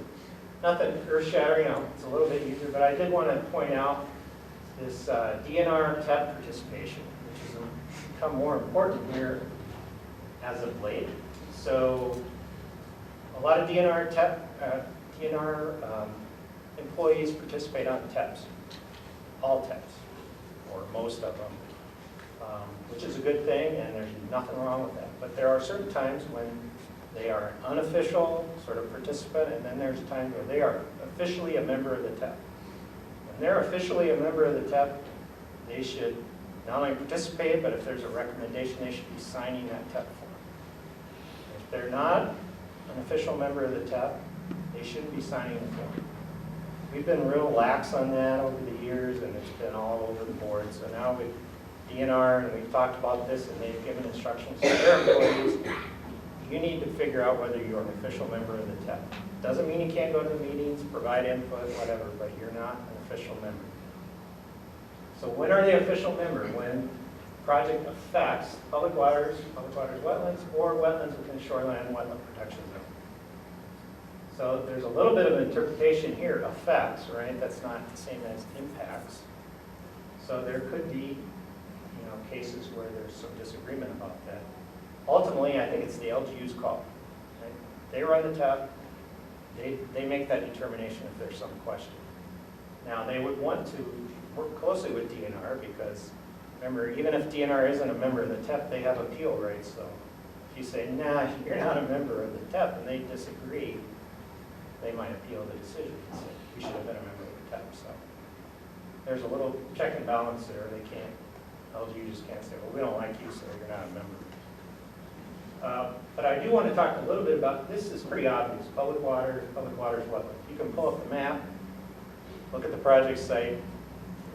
nothing earth-shattering. It's a little bit easier, but I did want to point out this DNR TEP participation, which has become more important here as of late. So a lot of DNR employees participate on TEPs, all TEPs, or most of them, which is a good thing, and there's nothing wrong with that. But there are certain times when they are an unofficial sort of participant, and then there's times where they are officially a member of the TEP. When they're officially a member of the TEP, they should not only participate, but if there's a recommendation, they should be signing that TEP form. If they're not an official member of the TEP, they shouldn't be signing the form. We've been real lax on that over the years, and it's been all over the board. So now with DNR, and we've talked about this, and they've given instructions to their employees, you need to figure out whether you're an official member of the TEP. Doesn't mean you can't go to the meetings, provide input, whatever, but you're not an official member. So when are they official member? When project affects public waters, wetlands, or wetlands within shoreline wetland protection zone. So there's a little bit of interpretation here, affects, right? That's not the same as impacts. So there could be, cases where there's some disagreement about that. Ultimately, I think it's the LGU's call. Right? They run the TEP. They make that determination if there's some question. Now, they would want to work closely with DNR because, remember, even if DNR isn't a member of the TEP, they have appeal rights. So if you say, nah, you're not a member of the TEP, and they disagree, they might appeal the decision and say, you should have been a member of the TEP. So there's a little check and balance there. They can't, LGU just can't say, well, we don't like you, so you're not a member. But I do want to talk a little bit about, this is pretty obvious, public waters, wetland. You can pull up the map, look at the project site,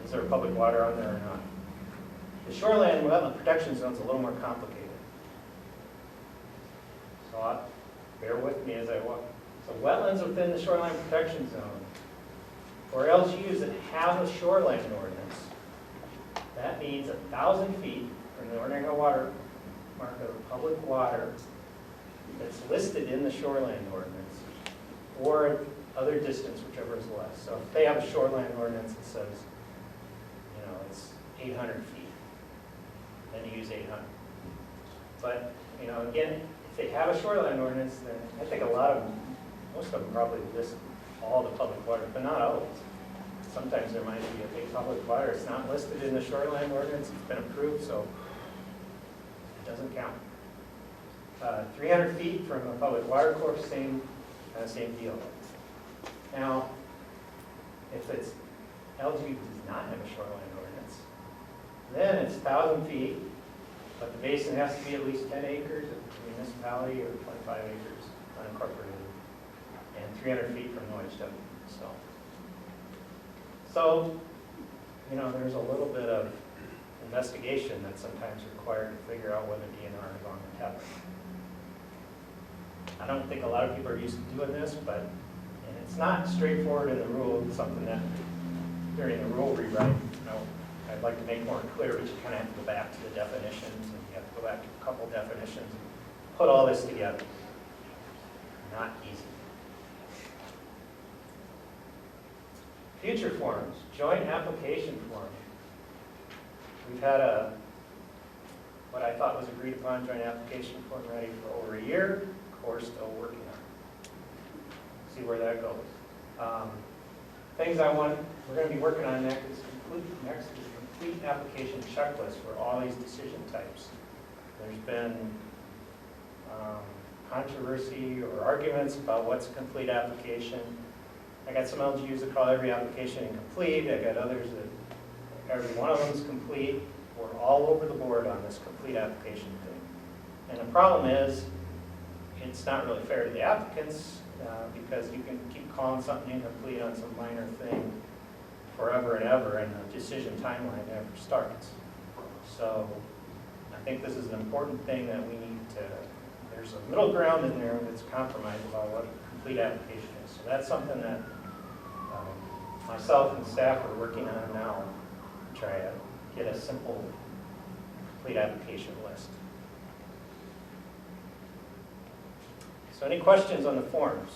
is there public water on there or not? The shoreline wetland protection zone is a little more complicated. So bear with me as I walk. So wetlands within the shoreline protection zone, or LGUs that have a shoreline ordinance, that means 1,000 feet from the ordinary water mark of public water that's listed in the shoreline ordinance, or other distance, whichever is less. So if they have a shoreline ordinance that says, it's 800 feet, then you use 800. But, again, if they have a shoreline ordinance, then I think most of them probably list all the public water, but not always. Sometimes there might be a big public water. It's not listed in the shoreline ordinance. It's been approved, so it doesn't count. 300 feet from a public water course, same deal. Now, if it's LGU does not have a shoreline ordinance, then it's 1,000 feet, but the basin has to be at least 10 acres of municipality or 25 acres unincorporated, and 300 feet from the OHW. So, there's a little bit of investigation that's sometimes required to figure out whether DNR is on the TEP. I don't think a lot of people are used to doing this, and it's not straightforward in the rule. It's something that during the rule rewrite, I'd like to make more clear, but you kind of have to go back to the definitions, and you have to go back to a couple definitions and put all this together. Not easy. Future forms, joint application form. We've had what I thought was agreed upon joint application form ready for over a year. Of course, still working on it. See where that goes. Things we're going to be working on next is complete application checklist for all these decision types. There's been controversy or arguments about what's a complete application. I got some LGUs that call every application incomplete. I got others that every one of them is complete. We're all over the board on this complete application thing. And the problem is, it's not really fair to the applicants because you can keep calling something incomplete on some minor thing forever and ever, and the decision timeline never starts. So I think this is an important thing that we need to, there's a middle ground in there that's compromised about what a complete application is. So that's something that myself and staff are working on now to try to get a simple complete application list. So any questions on the forms?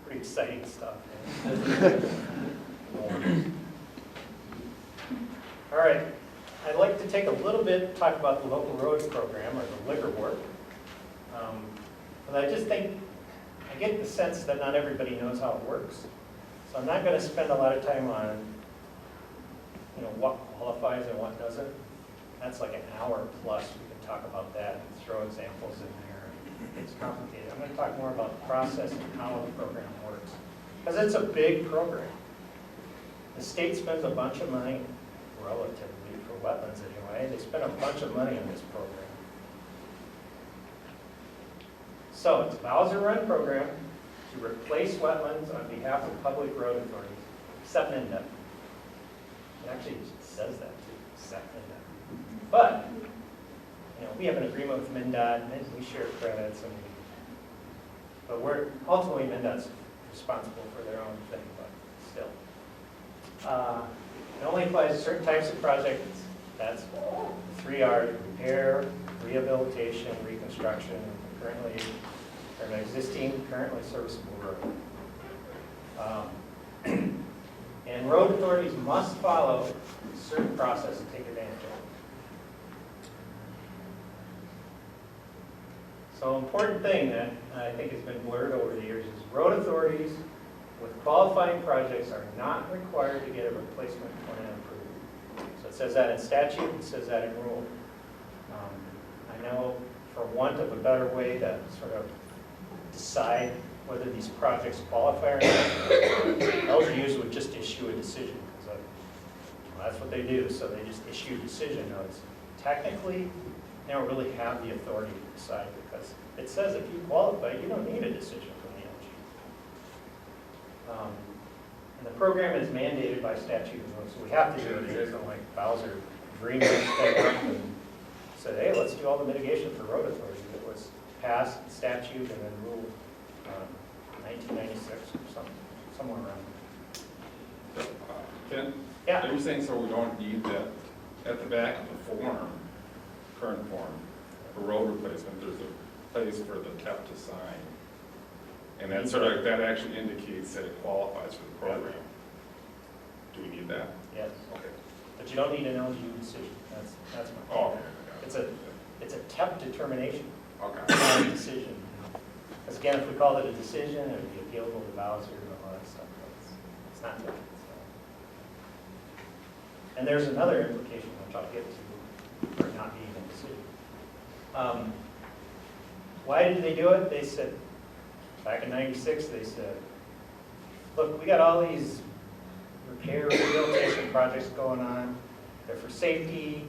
Pretty exciting stuff. All right, I'd like to take a little bit, talk about the local roads program, or the LIGR work. But I just think, I get the sense that not everybody knows how it works. So I'm not going to spend a lot of time on, what qualifies and what doesn't. That's like an hour plus. We can talk about that and throw examples in there. It's complicated. I'm going to talk more about the process and how the program works. Because it's a big program. The state spends a bunch of money, relatively, for wetlands anyway. They spend a bunch of money on this program. So it's a Bowser-run program to replace wetlands on behalf of public road authorities, except MnDOT. It actually says that too, except MnDOT. But, we have an agreement with MnDOT, and we share credits, but ultimately MnDOT's responsible for their own thing, but still. It only applies to certain types of projects. That's the 3 R's: repair, rehabilitation, reconstruction, currently, or an existing, currently serviceable road. And road authorities must follow a certain process to take advantage of it. So important thing that I think has been blurred over the years is road authorities with qualifying projects are not required to get a replacement plan approved. So it says that in statute, it says that in rule. I know for want of a better way to sort of decide whether these projects qualify or not, LGUs would just issue a decision. So that's what they do, so they just issue decision notes. Technically, they don't really have the authority to decide because it says if you qualify, you don't need a decision from the LGU. And the program is mandated by statute, so we have to do it. It isn't like Bowser dreamed this thing up and said, hey, let's do all the mitigation for road authorities. It was passed statute and then ruled 1996 or something, somewhere around. Ken? Yeah. Are you saying so we don't need that at the back of the form, current form, for road replacement, there's a place for the TEP to sign? And that sort of, that actually indicates that it qualifies for the program. Do we need that? Yes. Okay. But you don't need an LGU decision. That's my Oh, point. okay. It's a TEP determination, Okay. not a decision. Because again, if we called it a decision, it would be appealable to Bowser and all that stuff. But it's not that. And there's another implication which I'll get to for it not being a decision. Why did they do it? They said, back in '96, they said, look, we got all these repair, rehabilitation projects going on. They're for safety,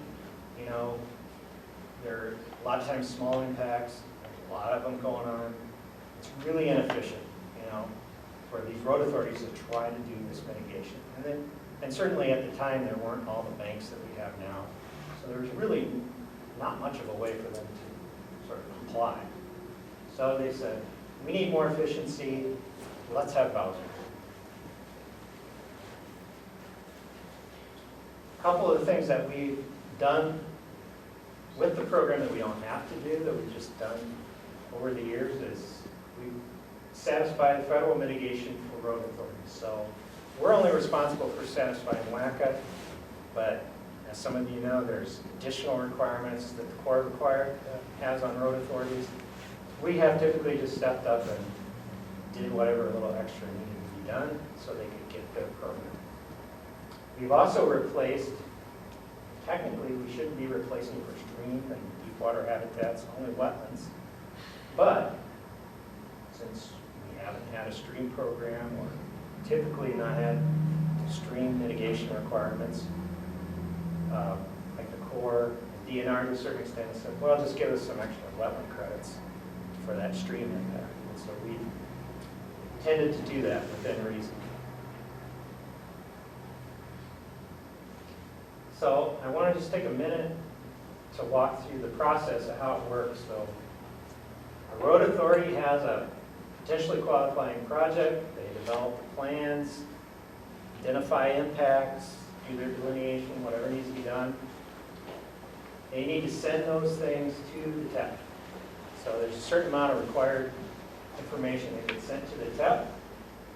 they're a lot of times small impacts. There's a lot of them going on. It's really inefficient, for these road authorities to try to do this mitigation. And certainly at the time, there weren't all the banks that we have now. So there was really not much of a way for them to sort of comply. So they said, we need more efficiency, let's have Bowser. A couple of the things that we've done with the program that we don't have to do, that we've just done over the years, is we've satisfied federal mitigation for road authorities. So we're only responsible for satisfying WACA, but as some of you know, there's additional requirements that the Corps has on road authorities. We have typically just stepped up and did whatever little extra needed to be done so they could get their program. We've also replaced, technically we shouldn't be replacing for stream and deep water habitats, only wetlands. But since we haven't had a stream program or typically not had stream mitigation requirements, like the Corps and DNR to a certain extent said, well, just give us some extra wetland credits for that stream impact. And so we tended to do that within reason. So I want to just take a minute to walk through the process of how it works. So a road authority has a potentially qualifying project. They develop the plans, identify impacts, do their delineation, whatever needs to be done. They need to send those things to the TEP. So there's a certain amount of required information that gets sent to the TEP.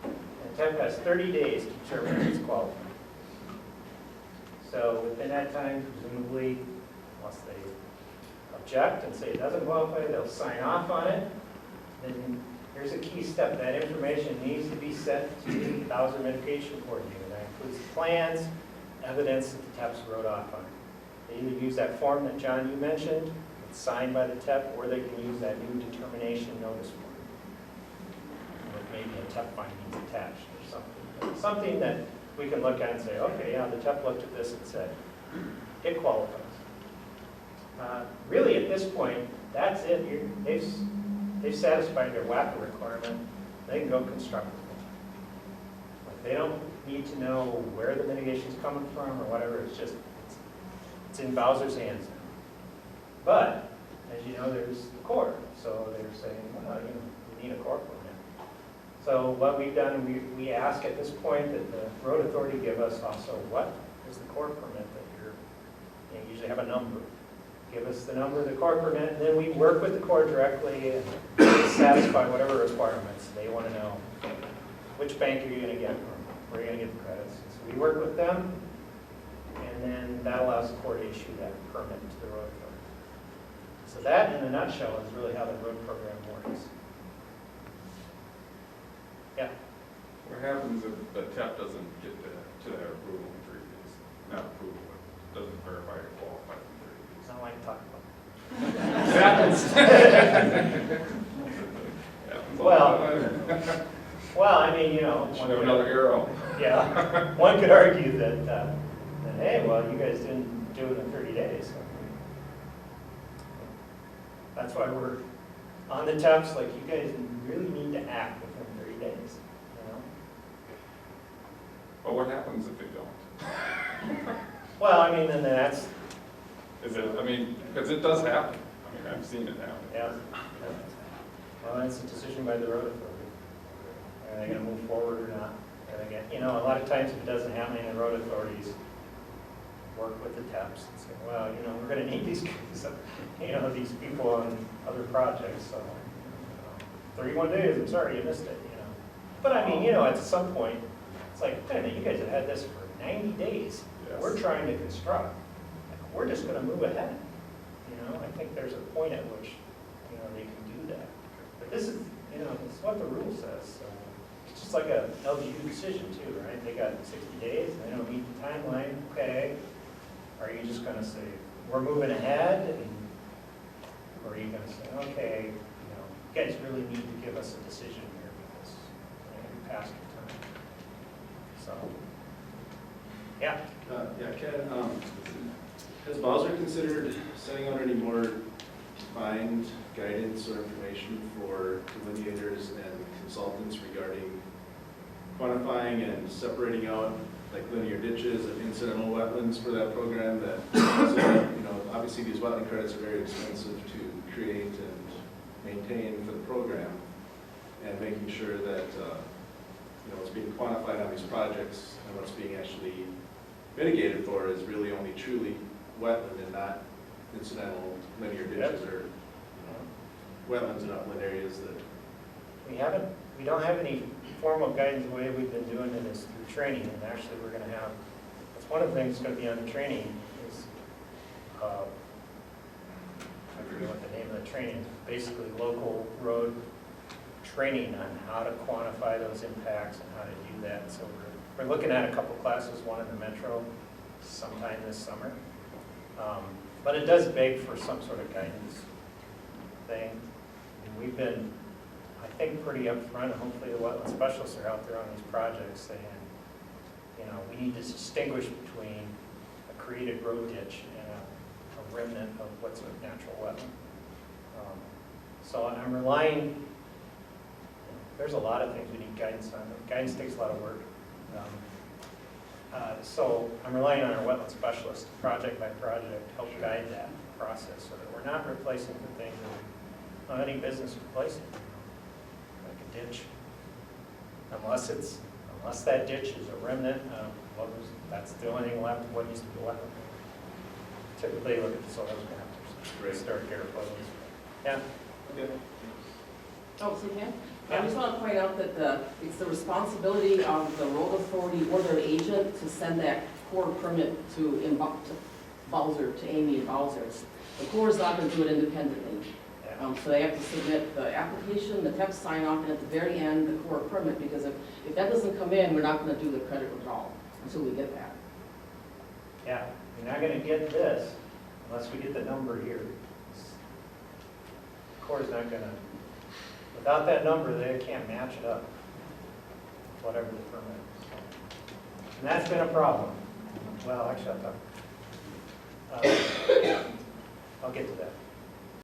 And TEP has 30 days to determine if it's qualified. So within that time, presumably, unless they object and say it doesn't qualify, they'll sign off on it. Then here's a key step. That information needs to be sent to the Bowser Mitigation Coordinator. That includes plans, evidence that the TEP's wrote off on. They either use that form that, John, you mentioned, it's signed by the TEP, or they can use that new determination notice form with maybe a TEP findings attached or something. Something that we can look at and say, okay, yeah, the TEP looked at this and said, it qualifies. Really, at this point, that's it. They've they've satisfied their WAPA requirement, they can go construct. Like, they don't need to know where the mitigation's coming from or whatever, it's in Bowser's hands now. But, as you know, there's the Corps, so they're saying, well, you know, we need a Corps permit. So what we've done, we ask at this point that the road authority give us also what is the Corps permit that you usually have a number. Give us the number of the Corps permit, and then we work with the Corps directly and satisfy whatever requirements they want to know. Which bank are you going to get from? Where are you going to get the credits? So we work with them, and then that allows the Corps to issue that permit to the road authority. So that, in a nutshell, is really how the road program works. Yeah. What happens if the TEP doesn't get to that approval in 3 days? Not approval, but doesn't verify or qualify in 3 days? I don't like to talk about Well, Well, I mean, you know. should have another arrow. Yeah, one could argue that, hey, well, you guys didn't do it in 30 days. That's why we're on the TEPs, like, you guys really need to act within 30 days, you know? But what happens if they don't? Well, I mean, then that's, Is it, I mean, because it does happen. I mean, I've seen it happen. yeah. Well, it's a decision by the road authority. Are they gonna move forward or not? Are they gonna, you know, a lot of times if it doesn't happen, the road authorities work with the TEPs and say, well, you know, we're gonna need these guys, you know, these people on other projects, so, 31 days, I'm sorry you missed it, you know. But I mean, you know, at some point, it's like, wait a minute, you guys have had this for 90 days. Yes. We're trying to construct. Like, we're just gonna move ahead. You know, I think there's a point at which, you know, they can do that. But this is, you know, this is what the rule says, so. It's just like a LGU decision too, right? They got 60 days, they don't meet the timeline, okay. Are you just gonna say, we're moving ahead, or are you gonna say, okay, you know, you guys really need to give us a decision here because, you know, you're past your time. So, yeah. Yeah, Ken, has Bowser considered sending out any more defined guidance or information for delineators and consultants regarding quantifying and separating out like linear ditches and incidental wetlands for that program that, so that, you know, obviously these wetland credits are very expensive to create and maintain for the program, and making sure that, you know, what's being quantified on these projects and what's being actually mitigated for is really only truly wetland and not incidental linear ditches or, you know, wetlands in upland areas that. We don't have any formal guidance. The way we've been doing it is through training, and actually we're gonna have, that's one of the things that's gonna be on the training is, I forget what the name of the training is, basically local road training on how to quantify those impacts and how to do that. So we're looking at a couple classes, one in the metro sometime this summer. But it does beg for some sort of guidance thing. And we've been, I think, pretty upfront, and hopefully the wetland specialists are out there on these projects saying, you know, we need to distinguish between a created road ditch and a remnant of what's a natural wetland. So I'm relying, there's a lot of things we need guidance on. Guidance takes a lot of work. So I'm relying on our wetland specialists, project by project, to help guide that process so that we're not replacing the things that we don't have any business replacing. Like a ditch, unless that ditch is a remnant of what was, that's the only thing left of what used to be wetland. Typically, look at the soil mappers, historic air flows. Yeah. Okay. Oh, so yeah, I just want to point out that it's the responsibility of the road authority or their agent to send that Corps permit to Bowser, to Amy and Bowser. The Corps is not going to do it independently. So they have to submit the application, the TEP sign off, and at the very end, the Corps permit, because if that doesn't come in, we're not going to do the credit withdrawal until we get that. Yeah, you're not going to get this unless we get the number here. The Corps is not going to, without that number, they can't match it up, whatever the permit is. And that's been a problem. Well, actually, I'll get to that.